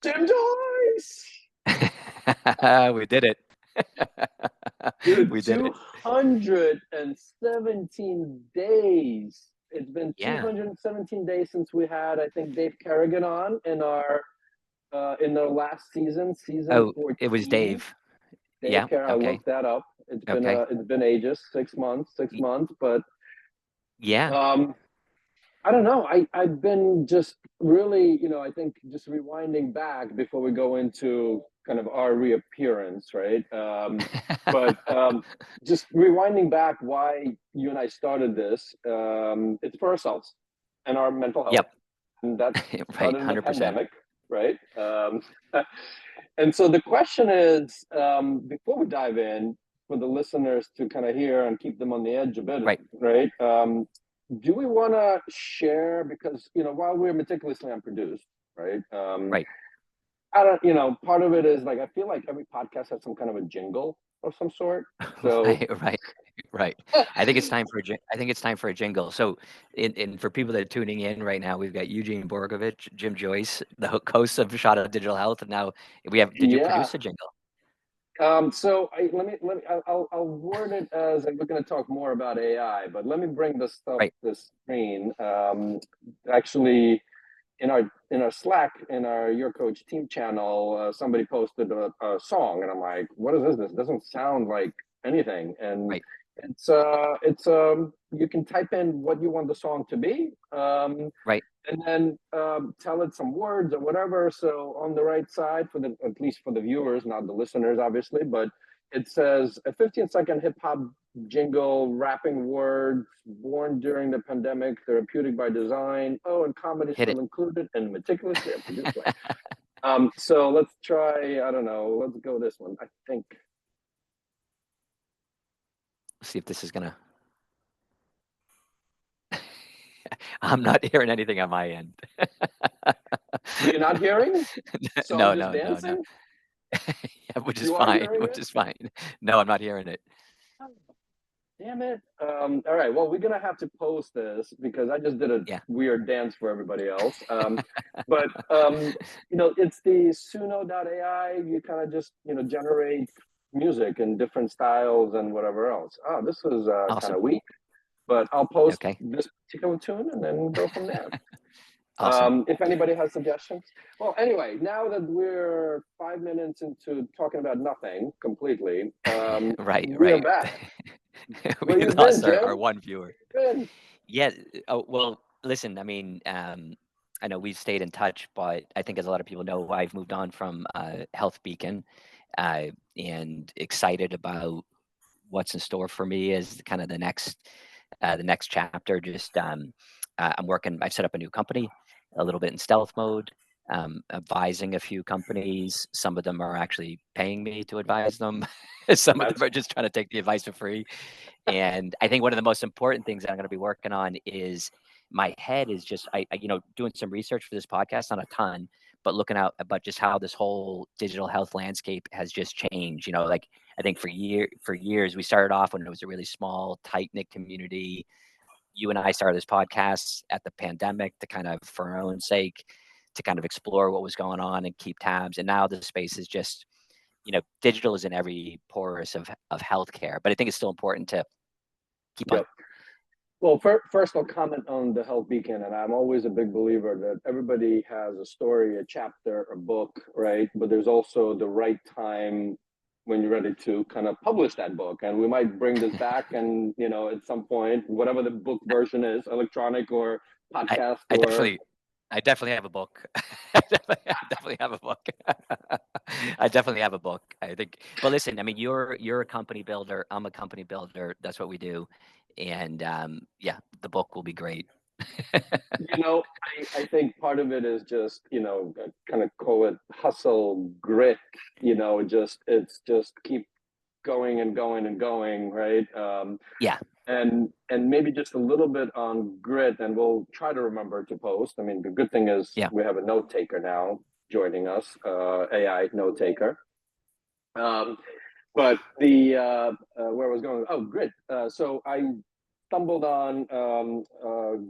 Tim Joyce! We did it. Dude, We did it. 217 days. It's been Yeah. 217 days since we had, I think, Dave Kerrigan on in our last season, season 14. It was Dave. Dave Kerrigan, I Okay. looked that up. It's Okay. been ages, 6 months, but Yeah. I don't know. I've been just really, I think just rewinding back before we go into kind of our reappearance, right? But just rewinding back why you and I started this, it's for ourselves and our mental health. Yep. And that Right. started in the 100%. pandemic, right? And so the question is, before we dive in, for the listeners to kind of hear and keep them on the edge a bit, right? Do we want to share, because while we're meticulously unproduced, right? Right. I don't, part of it is like I feel like every podcast has some kind of a jingle of some sort. So Right. I think it's time for a jingle. So, for people that are tuning in right now, we've got Eugene Borukhovich, Jim Joyce, the host of Shot of Digital Health, and now we have. Did you produce a jingle? So I'll word it as we're going to talk more about AI, but let me bring this stuff to the screen. Actually, in our Slack, in our Your Coach team channel, somebody posted a song, and I'm like, what is this? This doesn't sound like anything. And it's you can type in what you want the song to be. And then tell it some words or whatever. So on the right side, at least for the viewers, not the listeners, obviously, but it says a 15-second hip hop jingle, rapping words, born during the pandemic, therapeutic by design. Oh, and comedy still included, and meticulously produced. So let's try. I don't know. Let's go this one. I think. Let's see if this is gonna. I'm not hearing anything on my end. You're not hearing? So no. dancing? Yeah, which is fine. No, I'm not hearing it. Damn it. All right. Well, we're going to have to post this because I just did a weird dance for everybody else. But, it's the Suno.ai. You kind of just, generate music in different styles and whatever else. Oh, this was kind of weak. But I'll post this particular tune and then we'll go from there. Awesome. If anybody has suggestions. Well, anyway, now that we're 5 minutes into talking about nothing completely, we are back. We lost our one viewer. Yeah. Oh, well, listen, I mean, I know we've stayed in touch, but I think as a lot of people know, I've moved on from Health Beacon and excited about what's in store for me as kind of the next chapter. Just I'm working. I've set up a new company, a little bit in stealth mode, advising a few companies. Some of them are actually paying me to advise them. Some of them are just trying to take the advice for free. And I think one of the most important things that I'm going to be working on is my head is just I doing some research for this podcast, not a ton, but looking out about just how this whole digital health landscape has just changed. Like I think for years we started off when it was a really small, tight-knit community. You and I started this podcast at the pandemic to kind of, for our own sake, to kind of explore what was going on and keep tabs. And now the space is just, digital is in every porous of healthcare, but I think it's still important to keep on. Well, first I'll comment on the Health Beacon, and I'm always a big believer that everybody has a story, a chapter, a book, right? But there's also the right time when you're ready to kind of publish that book. And we might bring this back and, at some point, whatever the book version is, electronic or podcast. I definitely have a book. I definitely have a book. I definitely have a book. I think, but listen, I mean, you're a company builder. I'm a company builder. That's what we do. And the book will be great. I think part of it is just, kind of call it hustle, grit, it's just keep going and going and going, right? And maybe just a little bit on grit, and we'll try to remember to post. I mean, the good thing is we have a note taker now joining us, AI note taker. But the where I was going, grit. So I stumbled on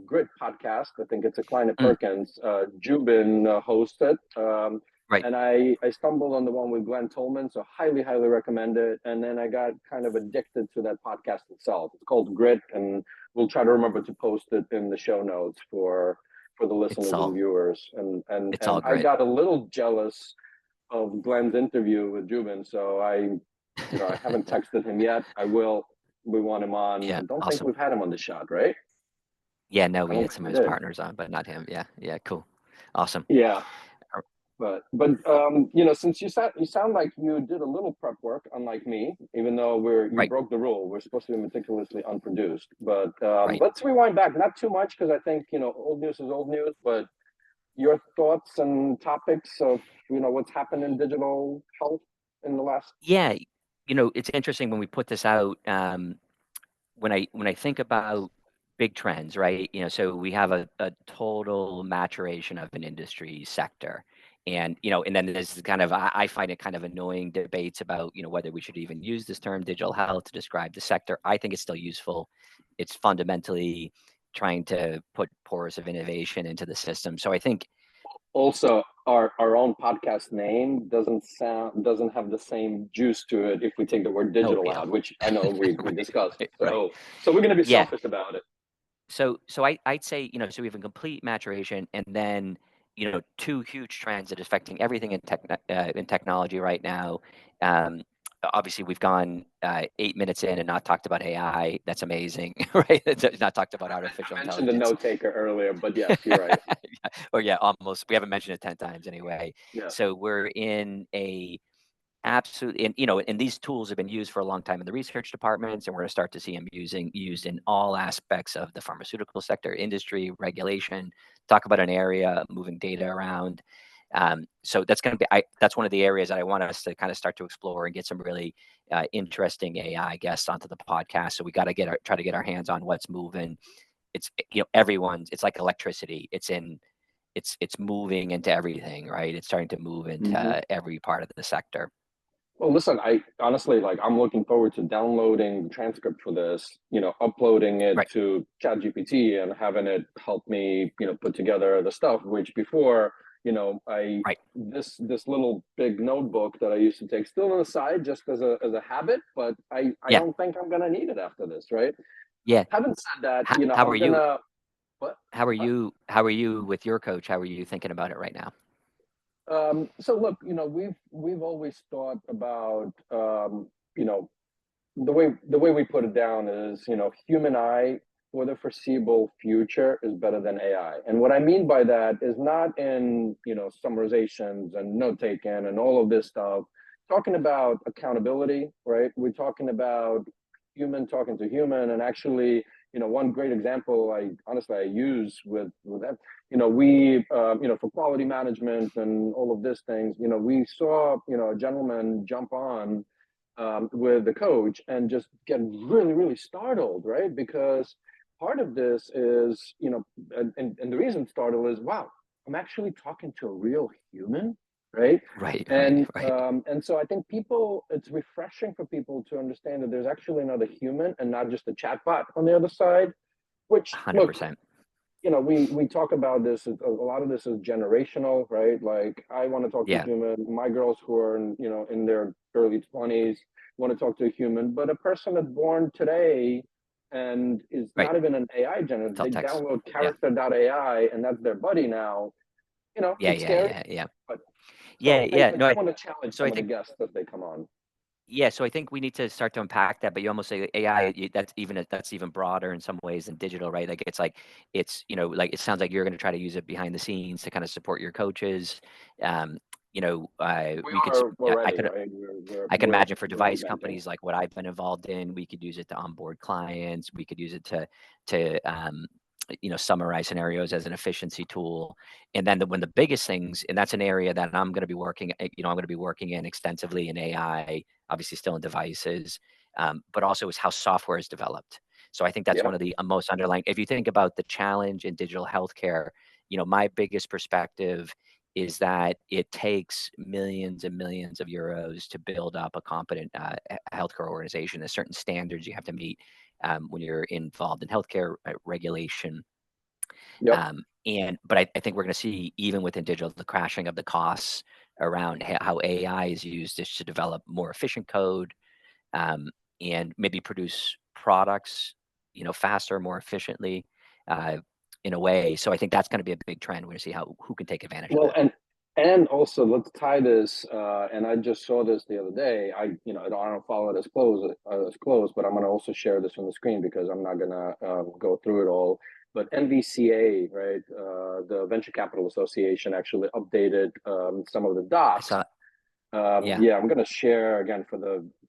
Grit podcast. I think it's a Kleiner Perkins. Joubin hosts it. Right. And I stumbled on the one with Glen Tullman, so highly, highly recommend it. And then I got kind of addicted to that podcast itself. It's called Grit, and we'll try to remember to post it in the show notes for the listeners and viewers. And all I great. got a little jealous of Glen's interview with Joubin, so I haven't texted him yet. I will. We want him on. Yeah, I don't awesome. think we've had him on the shot, right? Yeah, no, we had some of his partners on, but not him. Yeah, cool, awesome. Yeah. But since you sound like you did a little prep work, unlike me, even though you broke the rule. We're supposed to be meticulously unproduced. But let's rewind back, not too much, because I think old news is old news. But your thoughts and topics of what's happened in digital health in the last. Yeah, it's interesting when we put this out. When I think about big trends, right? So we have a total maturation of an industry sector. And then there's kind of I find it kind of annoying debates about whether we should even use this term digital health to describe the sector. I think it's still useful. It's fundamentally trying to put pores of innovation into the system. So I think also our own podcast name doesn't have the same juice to it if we take the word digital out, which I know we discussed. So we're going to be selfish about it. So I'd say, so we have a complete maturation, and then, two huge trends that are affecting everything in technology right now. Obviously, we've gone 8 minutes in and not talked about AI. That's amazing, right? It's not talked about artificial intelligence. I mentioned the note taker earlier, but yes, you're right. Almost. We haven't mentioned it 10 times anyway. Yeah. So we're in a absolutely, and these tools have been used for a long time in the research departments, and we're going to start to see them used in all aspects of the pharmaceutical sector, industry, regulation. Talk about an area moving data around. So that's going to be that's one of the areas that I want us to kind of start to explore and get some really interesting AI guests onto the podcast. So we got to try to get our hands on what's moving. It's it's like electricity. It's moving into everything, right? It's starting to move into every part of the sector. Well, listen, I honestly, I'm looking forward to downloading the transcript for this, uploading it to ChatGPT and having it help me, put together the stuff, which before, this little big notebook that I used to take still on the side just as a habit, but I don't think I'm going to need it after this, right? Yeah. Having said that, how are you? What? How are you with your coach? How are you thinking about it right now? So look, we've always thought about, the way we put it down is, human eye for the foreseeable future is better than AI. And what I mean by that is not in, summarizations and note taking and all of this stuff, talking about accountability, right? We're talking about human talking to human, and actually, one great example I use with that, for quality management and all of these things, we saw, a gentleman jump on with the coach and just get really, really startled, right? Because part of this is, and the reason startled is, wow, I'm actually talking to a real human, right? And so I think it's refreshing for people to understand that there's actually another human and not just a chatbot on the other side, which 100%. We talk about this, a lot of this is generational, right? Like I want to talk to a human, my girls who are in their early 20s want to talk to a human, but a person that's born today and is not even an AI generator, they download character.ai and that's their buddy now. It's scary. But, I want to challenge some of the guests that they come on. Yeah, so I think we need to start to unpack that, but you almost say AI, that's even broader in some ways than digital, right? Like it's it sounds like you're going to try to use it behind the scenes to kind of support your coaches. I can imagine for device companies like what I've been involved in, we could use it to onboard clients. We could use it to summarize scenarios as an efficiency tool. And then one of the biggest things, and that's an area that I'm going to be working in extensively in AI, obviously still in devices, but also is how software is developed. So I think that's one of the most underlying, if you think about the challenge in digital healthcare, my biggest perspective is that it takes millions and millions of euros to build up a competent healthcare organization. There's certain standards you have to meet when you're involved in healthcare regulation. But I think we're going to see, even within digital, the crashing of the costs around how AI is used to develop more efficient code, and maybe produce products, faster, more efficiently, uh, in a way. So I think that's going to be a big trend. We're going to see who can take advantage of Well, that. and also let's tie this. And I just saw this the other day. I don't follow it as close, but I'm going to also share this on the screen because I'm not going to go through it all. But NVCA, right, the Venture Capital Association, actually updated some of the I docs. saw. Yeah. Yeah, I'm going to share again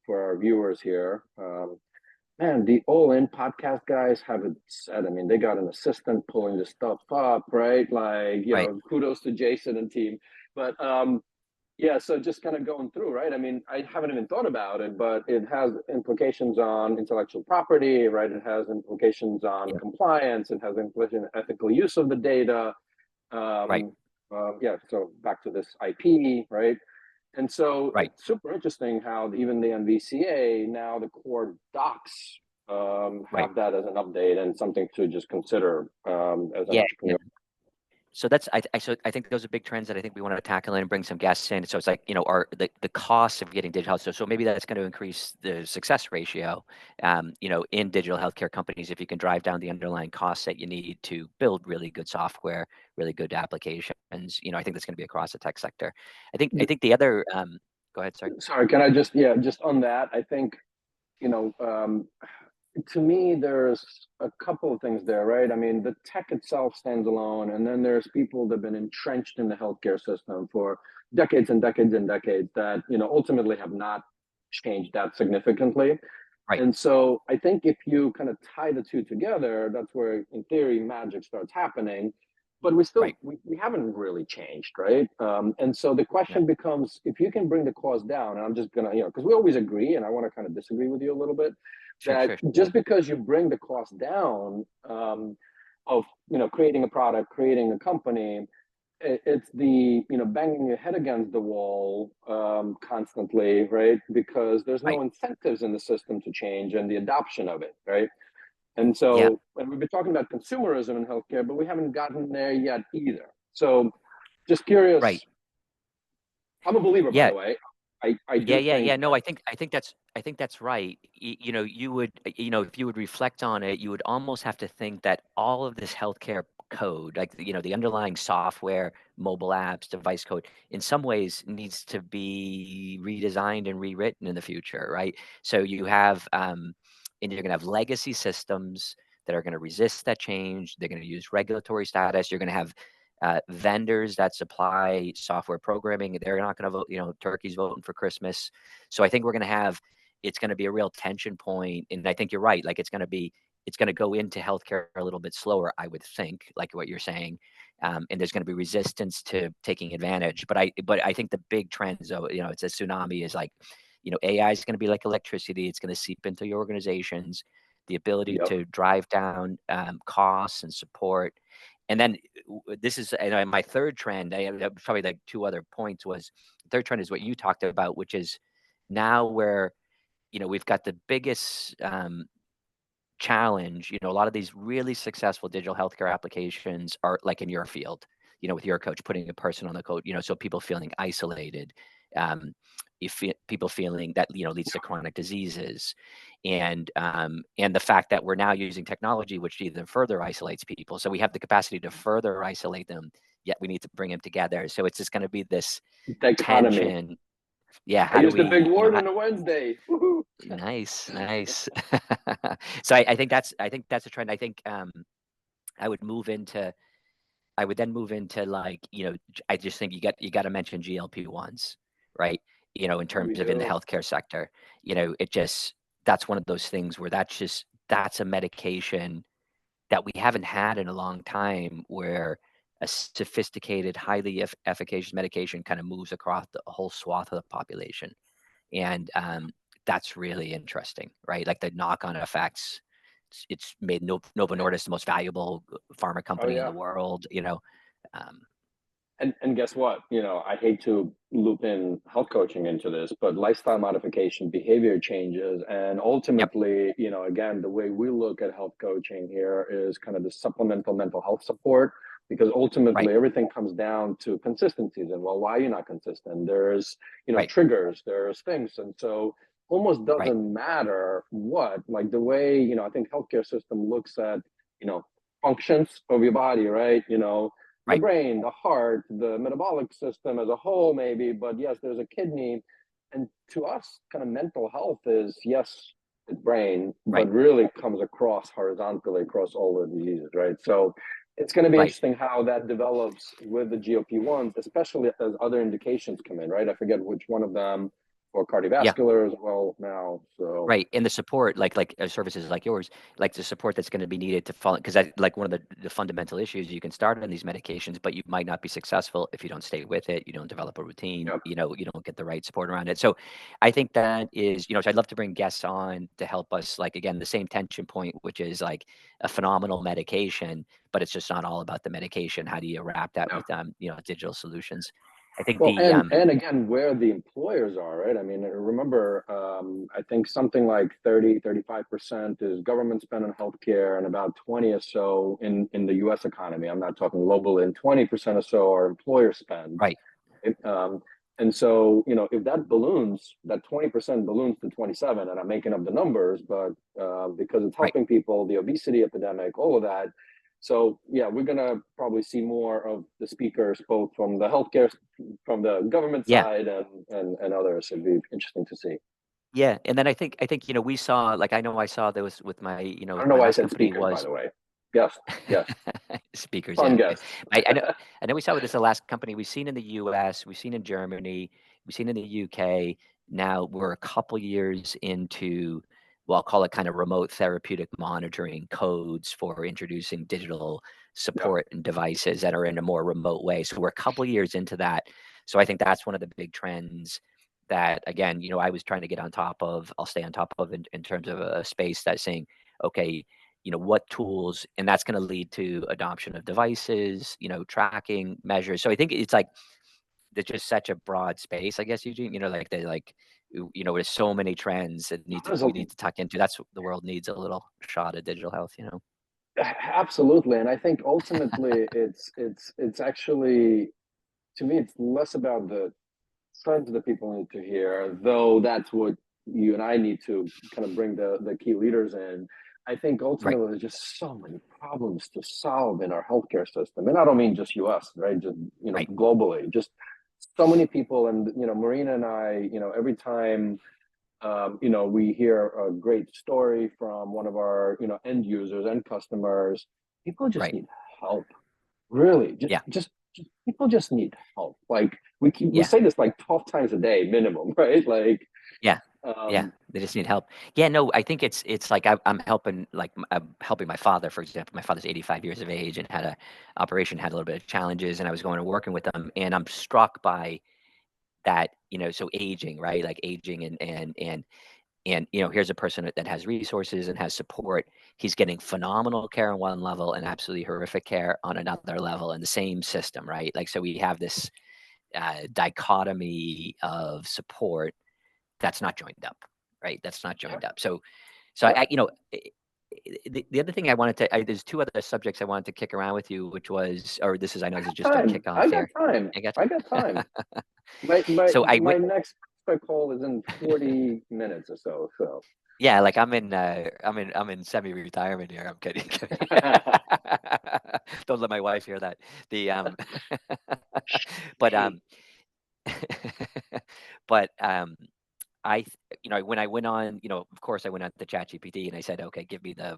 for our viewers here. Man, the All In podcast guys have it set. I mean, they got an assistant pulling the stuff up, right? Like, Right. kudos to Jason and team. But yeah, so just kind of going through, right? I mean, I haven't even thought about it, but it has implications on intellectual property, right? It has implications on Yep. compliance. It has implications on ethical use of the data. Right. Yeah, so back to this IP, right? And so Right. it's super interesting how even the NVCA, now the core docs Right. have that as an update and something to just consider as an Yeah. entrepreneur. So I think those are big trends that I think we want to tackle and bring some guests in. So it's like, the cost of getting digital health. So maybe that's going to increase the success ratio, in digital healthcare companies, if you can drive down the underlying costs that you need to build really good software, really good applications. I think that's going to be across the tech sector. I think the other, go ahead, sorry. Sorry, can I just on that, I think, to me, there's a couple of things there, right? I mean, the tech itself stands alone, and then there's people that have been entrenched in the healthcare system for decades and decades and decades that, ultimately have not changed that significantly. Right. And so I think if you kind of tie the two together, that's where, in theory, magic starts happening. But we still Right. we haven't really changed, right? And so the Yeah. question becomes, if you can bring the cost down, and I'm just gonna, because we always agree, and I want to kind of disagree with you a little bit, Sure. that Sure. just because you bring the cost down of creating a product, creating a company, it's the banging your head against the wall constantly, right? Because there's Right. no incentives in the system to change and the adoption of it, right? And Yeah. so, and we've been talking about consumerism in healthcare, but we haven't gotten there yet either. So, just curious. Right. I'm a believer, by Yeah. the way. I Yeah, do yeah, think yeah. No, I think that's right. You would, if you would reflect on it, you would almost have to think that all of this healthcare code, like the underlying software, mobile apps, device code, in some ways needs to be redesigned and rewritten in the future, right? So and you're going to have legacy systems that are going to resist that change. They're going to use regulatory status. You're going to have vendors that supply software programming. They're not going to vote, turkeys voting for Christmas. So I think it's going to be a real tension point. And I think you're right. Like it's going to go into healthcare a little bit slower, I would think, like what you're saying. And there's going to be resistance to taking advantage. But I think the big trends, though, it's a tsunami, is like, AI is going to be like electricity. It's going to seep into your organizations, the ability yep. to drive down costs and support. And then this is my third trend. I have probably like two other points. Was the third trend is what you talked about, which is now where we've got the biggest challenge. A lot of these really successful digital healthcare applications are like in your field. With your coach putting a person on the code. So people feeling isolated. If people feeling that leads to chronic diseases, and the fact that we're now using technology which even further isolates people. So we have the capacity to further isolate them, yet we need to bring them together. So it's just going to be this Dichotomy. tension. Yeah, I how do used the big we, word on a Wednesday. Woo-hoo. nice, nice. So I think that's a trend. I think I would move into I would then move into like, I just think you got to mention GLP-1s, right? In We terms of in the do. healthcare sector, that's one of those things where that's a medication that we haven't had in a long time, where a sophisticated, highly efficacious medication kind of moves across the whole swath of the population. And that's really interesting, right? Like the knock-on effects. It's made Novo Nordisk the most valuable pharma Oh company in yeah. the world. Um, And guess what? I hate to loop in health coaching into this, but lifestyle modification, behavior changes, and yep. ultimately, again, the way we look at health coaching here is kind of the supplemental mental health support because ultimately everything comes down to consistencies. And well, why are you not consistent? There's, triggers, there's things. And so almost doesn't matter what, like the way, I think healthcare system looks at, functions of your body, right? The brain, the heart, the metabolic system as a whole, maybe, but yes, there's a kidney. And to us, kind of mental health is, yes, it's brain, but really comes across horizontally across all the diseases, right? So it's going to be interesting how that develops with the GLP-1s, especially as other indications come in, right? I forget which one of them, or cardiovascular as well now. So and the support, like services like yours, like the support that's going to be needed to follow, because like one of the fundamental issues, you can start on these medications, but you might not be successful if you don't stay with it, you don't develop a routine, you don't get the right support around it. So I think that is, so I'd love to bring guests on to help us, like, again, the same tension point, which is like a phenomenal medication, but it's just not all about the medication. How do you wrap that with digital solutions? I think and again, where the employers are, right? I mean, remember, I think something like 35% is government spend on healthcare, and about 20 or so in the U.S. economy. I'm not talking globally, and 20% or so are employer spend. And so, if that balloons, that 20% balloons to 27, and I'm making up the numbers, but because it's helping people, the obesity epidemic, all of that. So yeah, we're gonna probably see more of the speakers, both from the healthcare, from the government side, and others. It'd be interesting to see. Yeah, and then I think we saw, like, I know I saw there was with my I don't know my why I last said company speakers, by was the way. Yes, speakers. fun Yeah, guest. I know we saw with this the last company we've seen in the U.S., we've seen in Germany, we've seen in the U.K. Now we're a couple years into, well, I'll call it kind of remote therapeutic monitoring codes for introducing digital support and devices that are in a more remote way. So we're a couple years into that. So I think that's one of the big trends that, again, I was trying to get on top of, I'll stay on top of in terms of a space that's saying, okay, what tools, and that's going to lead to adoption of devices, tracking measures. So I think it's like, there's just such a broad space, I guess, Eugene, there's so many trends that we need to tuck into. That's what the world needs, a little shot of digital health, Absolutely. And I think ultimately it's actually, to me, it's less about the trends that people need to hear, though that's what you and I need to kind of bring the key leaders in. I think ultimately there's just so many problems to solve in our healthcare system. And I don't mean just US, right? Just, globally, just so many people. And, Marina and I, every time, we hear a great story from one of our, end users and customers, people just need help. Really, just people just need help. Like we say this like 12 times a day minimum, right? Like they just need help. No, I think it's like I'm helping, like I'm helping my father, for example. My father's 85 years of age and had a operation, had a little bit of challenges, and I was going and working with them, and I'm struck by that, so aging, right? Like aging, and here's a person that has resources and has support. He's getting phenomenal care on one level and absolutely horrific care on another level in the same system, right? Like, so we have this dichotomy of support that's not joined up, right? That's not joined up. So the other thing I wanted to, there's two other subjects I wanted to kick around with you, which was, or this is, I know this is just a kickoff here. I got time. My next call is in 40 minutes or so. So yeah, like I'm in semi-retirement here. I'm kidding. Don't let my wife hear that. But when I went on, of course I went on to ChatGPT and I said, okay, give me the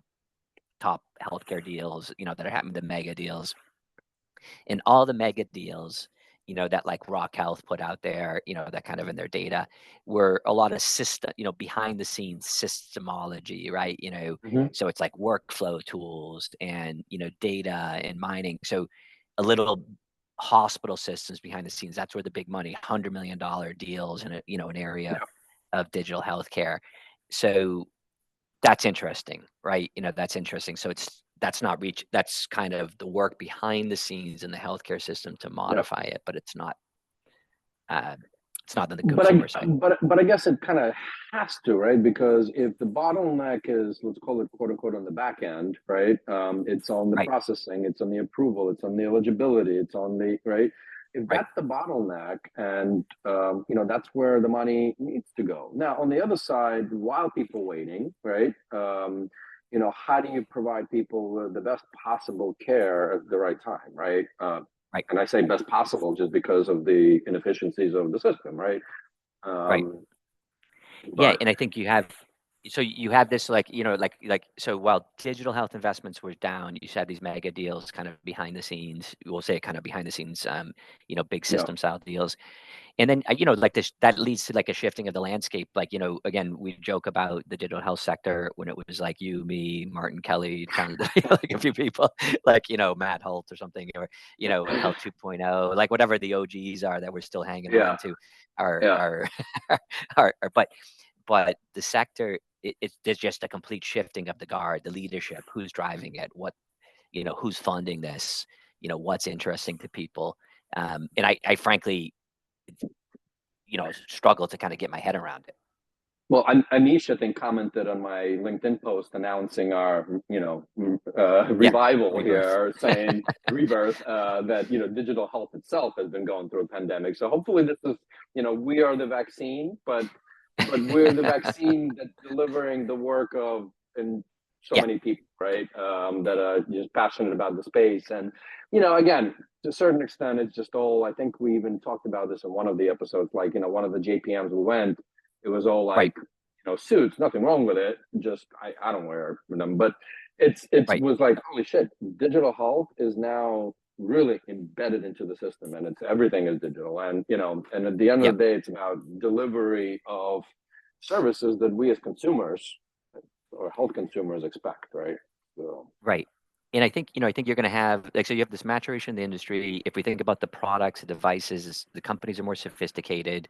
top healthcare deals, that are happening, the mega deals, and all the mega deals, that like Rock Health put out there, that kind of in their data, were a lot of system, behind the scenes systemology, right? So it's like workflow tools and, data and mining. So a little hospital systems behind the scenes, that's where the big money, $100 million deals in an area of digital healthcare. So that's interesting, right? That's interesting. So that's kind of the work behind the scenes in the healthcare system to modify it, but it's not It's not on the consumer side. But I guess it kind of has to, right? Because if the bottleneck is, let's call it quote unquote on the back end, right? It's on the processing, it's on the approval, it's on the eligibility, it's on the, right? If that's the bottleneck, and you know, that's where the money needs to go. Now, on the other side, while people waiting, right? You know, how do you provide people with the best possible care at the right time, right? And I say best possible just because of the inefficiencies of the system, right? Yeah, and I think you have, so you have this, like, you know, like so while digital health investments were down, you had these mega deals kind of behind the scenes. We'll say kind of behind the scenes, you know, big system style deals. And then, you know, like this, that leads to like a shifting of the landscape. Like, you know, again, we joke about the digital health sector when it was like you, me, Martin Kelly, kind of like a few people, like, you know, Matt Holt or something, or, you know, Health 2.0, like whatever the OGs are that we're still hanging on to are, but the sector, there's just a complete shifting of the guard, the leadership, who's driving it, what, you know, who's funding this, you know, what's interesting to people. And I frankly, you know, struggle to kind of get my head around it. Well, Anish, I think, commented on my LinkedIn post announcing our, you know, revival here, saying rebirth, that, you know, digital health itself has been going through a pandemic. So hopefully this is, you know, we are the vaccine, but we're the vaccine that's delivering the work of and so many people, right? That are just passionate about the space. And, you know, again, to a certain extent, it's just all, I think we even talked about this in one of the episodes, like, you know, one of the JPMs we went, it was all like, you know, suits, nothing wrong with it. Just, I don't wear them, but it was like, holy shit, digital health is now really embedded into the system, and it's everything is digital. And, you know, and at the end of the day, it's about delivery of services that we as consumers or health consumers expect, right? So. And I think, you know, I think you're going to have, like, so you have this maturation in the industry. If we think about the products, the devices, the companies are more sophisticated.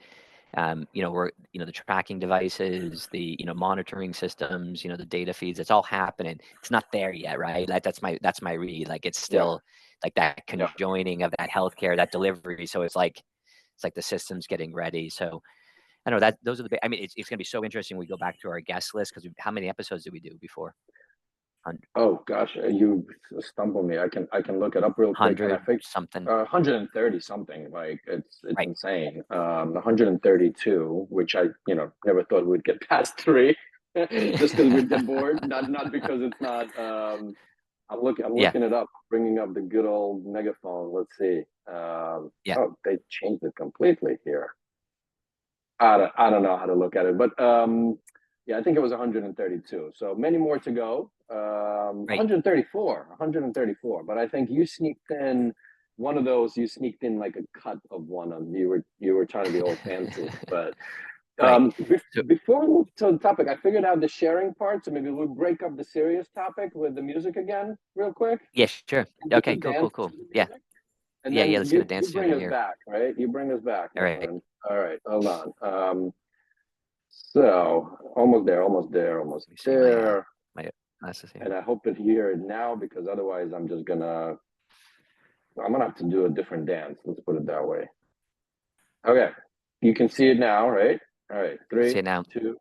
You know, we're, you know, the tracking devices, the, you know, monitoring systems, you know, the data feeds, it's all happening. It's not there yet, right? Like that's my read. Like it's still like that conjoining of that healthcare, that delivery. So it's like the system's getting ready. So I know that those are the, I mean, it's going to be so interesting when we go back to our guest list, because how many episodes did we do before? Oh gosh, you stumble me. I can look it up real quick. 100 something. 130 something. Like it's insane. 132, which I, you know, never thought we'd get past 3, just because we'd get bored. Not because it's not. I'm looking it up, bringing up the good old megaphone. Let's see. Oh, they changed it completely here. I don't know how to look at it, but yeah, I think it was 132. So many more to go. 134. But I think you sneaked in one of those. You sneaked in like a cut of one of them. You were trying to be all fancy. But before we move to the topic, I figured out the sharing part. So maybe we'll break up the serious topic with the music again, real quick. Yes, sure. Okay, cool. Yeah. And then let's get a dance. You bring us back, right? You bring us back. All right. All right. Hold on. So almost there. And I hope that you hear it now, because otherwise I'm gonna have to do a different dance. Let's put it that way. Okay. You can see it now, right? All right. 3, 2,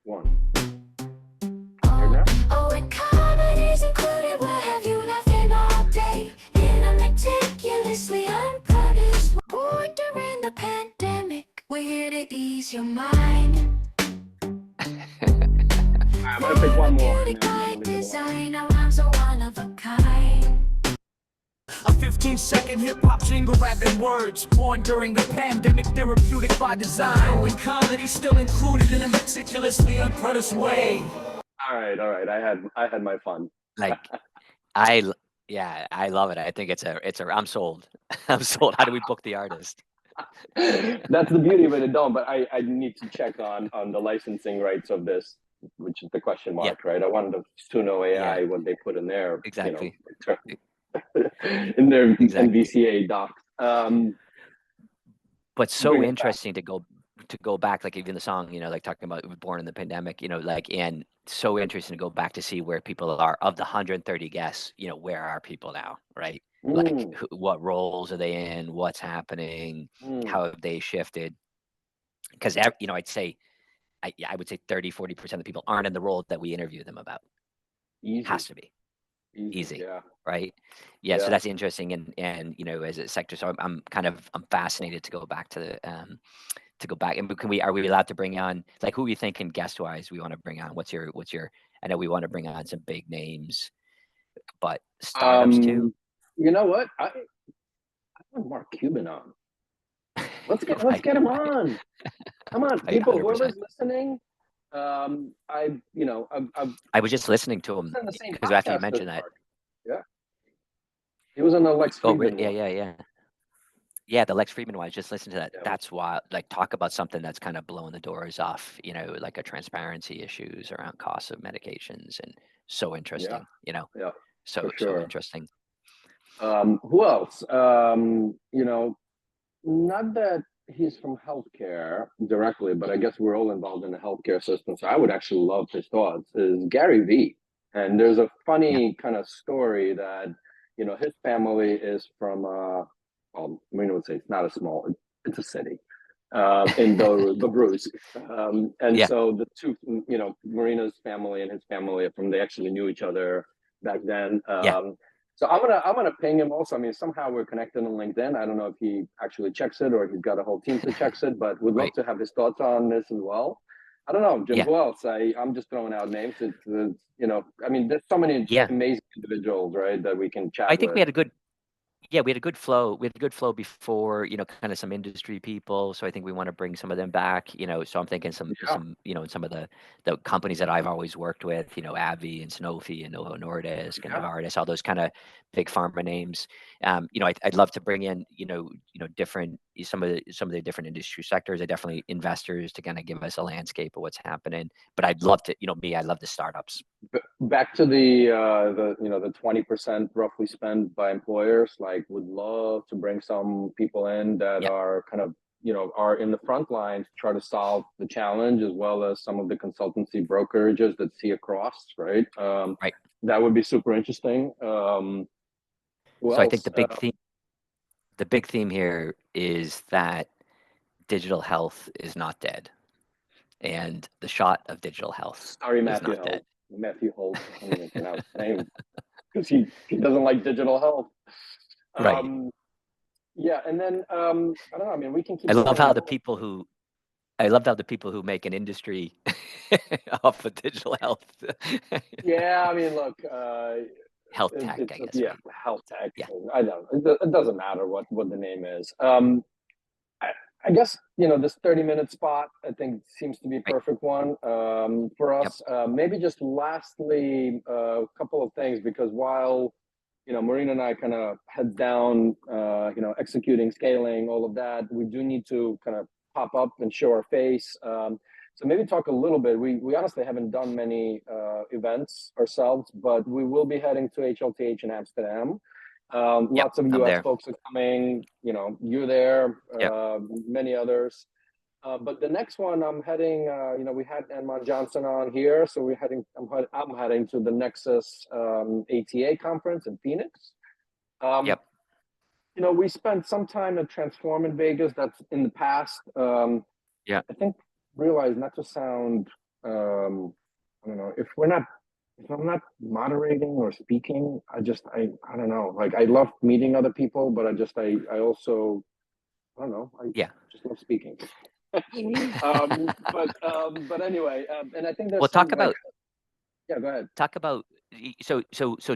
1. Here now? Oh, and comedies included. Where have you left in all day? In a meticulously unproduced. Born during the pandemic. We're here to ease your mind. I'm gonna pick one more. A 15-second hip-hop jingle rapping words, born during the pandemic, therapeutic by design, with comedy still included in a meticulously unproduced way. All right. I had my fun. Like, I love it. I think it's a. I'm sold. I'm sold. How do we book the artist? That's the beauty of it, but I need to check on the licensing rights of this, which is the question mark, right? I wanted to Suno AI what they put in there, exactly, you know, in their NVCA docs. But so interesting to go back, like even the song, you know, like talking about born in the pandemic, you know, like, and so interesting to go back to see where people are. Of the 130 guests, you know, where are people now, right? Like what roles are they in? What's happening? How have they shifted? because you know, I would say 30-40% of the people aren't in the role that we interview them about. Easy. Has to be easy, yeah. right? Yeah, so that's interesting, and you know, as a sector, so I'm fascinated to go back to the and are we allowed to bring on, like, who are you thinking guest wise we want to bring on? What's your I know we want to bring on some big names, but startups too. You know what, I want Mark Cuban on. Let's get him on. Come on, people, 100%. Whoever's listening. I was just listening to him because after you mentioned that. Yeah. He was on the Lex Friedman. Yeah, the Lex Friedman one. I just listened to that. Yeah. That's why, like, talk about something that's kind of blowing the doors off, you know, like a transparency issues around costs of medications, and so interesting, you know. Yeah. So interesting. Who else? You know, not that he's from healthcare directly, but I guess we're all involved in the healthcare system. So I would actually love his thoughts. Is Gary V. And there's a funny kind of story that, you know, his family is from, well, Marina would say it's not a small, it's a city in the Bruce. So the two, you know, Marina's family and his family they actually knew each other back then. So I'm gonna ping him also. I mean, somehow we're connected on LinkedIn. I don't know if he actually checks it or he's got a whole team to checks it, but would love to have his thoughts on this as well. I don't know, Jim. Who else? I'm just throwing out names. It's you know, I mean, there's so many amazing individuals, right, that we can chat. I think we had a good. Yeah, we had a good flow. We had a good flow before, you know, kind of some industry people. So I think we want to bring some of them back, you know. So I'm thinking some, you know, some of the companies that I've always worked with, you know, AbbVie and Sanofi and Novo Nordisk and Novartis, all those kind of big pharma names. You know, I'd love to bring in, you know, different some of the different industry sectors. I definitely investors to kind of give us a landscape of what's happening. But I'd love to, you know, I love the startups. Back to the you know, the 20% roughly spent by employers. Like, would love to bring some people in that are kind of, you know, are in the front lines to try to solve the challenge, as well as some of the consultancy brokerages that see across, right? That would be super interesting. So I think the big theme here is that digital health is not dead, and the shot of digital health is not dead. Matthew Holt, I'm going to pronounce his name because he doesn't like digital health. Yeah, and then I don't know. I mean, we can keep. I love how the people who make an industry off of digital health. Yeah, I mean, look, health tech, I guess. Yeah, health tech. Yeah. I don't. It doesn't matter what the name is. I guess, you know, this 30-minute spot, I think, seems to be a perfect one for us. Maybe just lastly, a couple of things, because while, you know, Marina and I kind of head down, you know, executing, scaling, all of that, we do need to kind of pop up and show our face. So maybe talk a little bit. We honestly haven't done many events ourselves, but we will be heading to HLTH in Amsterdam. Lots of US folks are coming, you know, you're there, many others. But the next one I'm heading, you know, we had Anmon Johnson on here. So I'm heading to the Nexus ATA conference in Phoenix. You know, we spent some time at Transform in Vegas. That's in the past. I think, realize, not to sound, I don't know, if I'm not moderating or speaking, I don't know. Like, I love meeting other people, but I also, I don't know. I just love speaking. But anyway, and I think there's talk about. Yeah, go ahead. Talk about so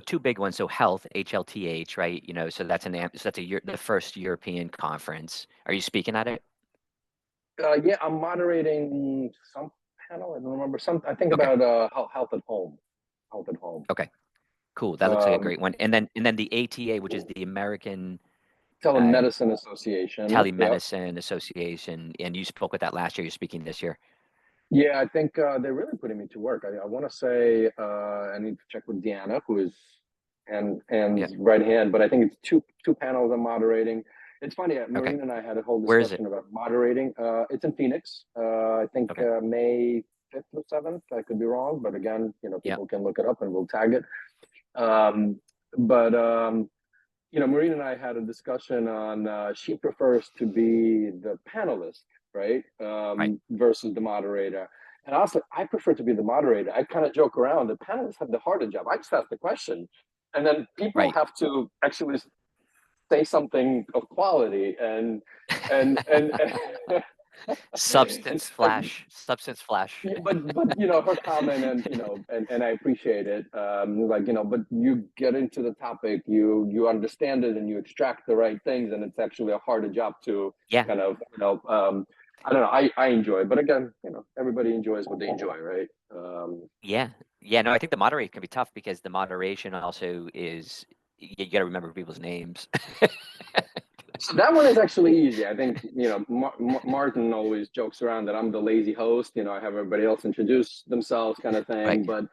two big ones. So health, HLTH, right? You know, so that's the first European conference. Are you speaking at it? Yeah, I'm moderating some panel. I don't remember I think about health at home. Health at home. Okay, cool. That looks like a great one. And then the ATA, which is the American Telemedicine Association. Telemedicine Association, and you spoke with that last year. You're speaking this year. Yeah, I think they're really putting me to work. I want to say I need to check with DeAnna, who is and right hand, but I think it's two panels I'm moderating. It's funny, Marina and I had a whole discussion about moderating. It's in Phoenix. I think May 5th or 7th. I could be wrong, but again, you know, people can look it up and we'll tag it. You know, Marina and I had a discussion on she prefers to be the panelist right? Versus the moderator. And honestly, I prefer to be the moderator. I kind of joke around. The panelists have the harder job. I just ask the question, and then people have to actually say something of quality and substance flash. But her comment, and I appreciate it. But you get into the topic, you understand it, and you extract the right things, and it's actually a harder job to kind of I don't know. I enjoy it, but again, everybody enjoys what they enjoy, right? No, I think the moderator can be tough because the moderation also is you got to remember people's names. So that one is actually easy. I think, Martin always jokes around that I'm the lazy host. I have everybody else introduce themselves kind of thing. But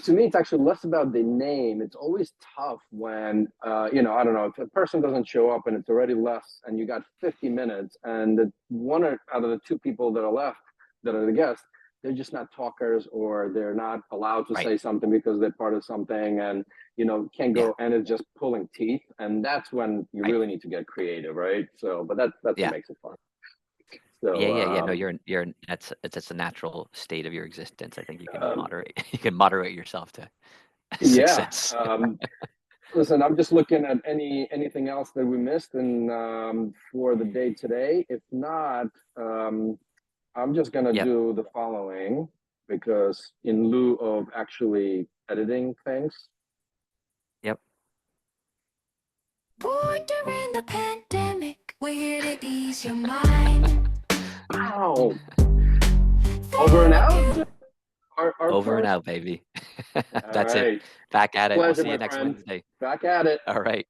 to me, it's actually less about the name. It's always tough when, I don't know, if a person doesn't show up and it's already less and you got 50 minutes and the one out of the two people that are left, that are the guests, they're just not talkers, or they're not allowed to say something because they're part of something, and can't go, and it's just pulling teeth, and that's when you really need to get creative, right? So, but that's what makes it fun. So, No, you're it's a natural state of your existence. I think you can moderate yourself to success. Listen, I'm just looking at anything else that we missed and for the day today. If not, I'm just going to do the following, because in lieu of actually editing things. Born during the pandemic, we're here to ease your mind. Wow. Over and out? Over and out, baby. That's it. Back at it. We'll see you next Wednesday. Back at it. All right.